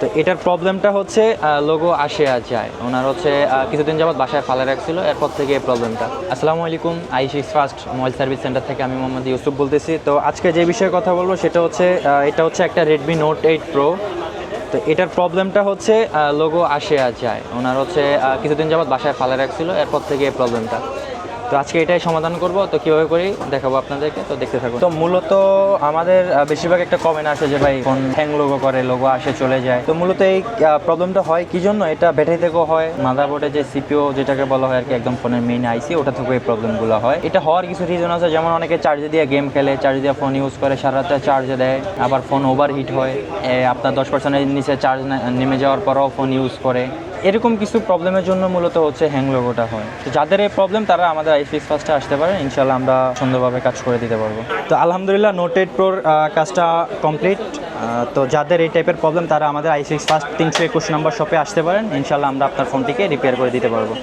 তো এটার প্রবলেমটা হচ্ছে লোগো আসে আর যায়। ওনার হচ্ছে কিছুদিন যাবত বাসায় ফালে রাখছিল, এরপর থেকে এই প্রবলেমটা। আসসালামু আলাইকুম, i6 first mobile service centre থেকে আমি মোহাম্মদ ইউসুফ বলতেছি। তো আজকে যে বিষয়ে কথা বলবো সেটা হচ্ছে এটা হচ্ছে একটা রেডমি নোট 8 প্রো। তো এটার প্রবলেমটা হচ্ছে লোগো আসে আর যায়। ওনার হচ্ছে কিছুদিন যাবত বাসায় ফালে রাখছিল, এরপর থেকে এই প্রবলেমটা। তো আজকে এটাই সমাধান করব। তো কীভাবে করি দেখাবো আপনাদেরকে, তো দেখতে থাকুন। তো মূলত আমাদের বেশিরভাগ একটা কমেন্ট আসে যে ভাই ফোন হ্যাং লোগো করে, লোগো আসে চলে যায়। তো মূলত এই প্রবলেমটা হয় কি জন্য, এটা ব্যাটারি থেকেও হয়, মাদারবোর্ডে যে সিপিইউ যেটাকে বলা হয় আর কি, একদম ফোনের মেইন আইসি, ওটা থেকেও এই প্রবলেমগুলো হয়। এটা হওয়ার কিছু রিজন আছে, যেমন অনেকে চার্জে দিয়ে গেম খেলে, চার্জ দিয়ে ফোন ইউজ করে, সারা রাতে চার্জে দেয়, আবার ফোন ওভার হিট হয়, আপনার 10%-এর নিচে চার্জ নেমে যাওয়ার পরও ফোন ইউজ করে। এরকম কিছু প্রবলেমের জন্য মূলত হচ্ছে হ্যাং লোগোটা হয়। তো যাদের এই প্রবলেম তারা আমাদের i6 ফার্স্টে আসতে পারে, ইনশাল্লাহ আমরা সুন্দরভাবে কাজ করে দিতে পারবো। তো আলহামদুলিল্লাহ নোট 8 প্রোর কাজটা কমপ্লিট। তো যাদের এই টাইপের প্রবলেম তারা আমাদের i6 ফার্স্ট 321 নম্বর শপে আসতে পারেন, ইনশাল্লাহ আমরা আপনার ফোনটিকে রিপেয়ার করে দিতে পারবো।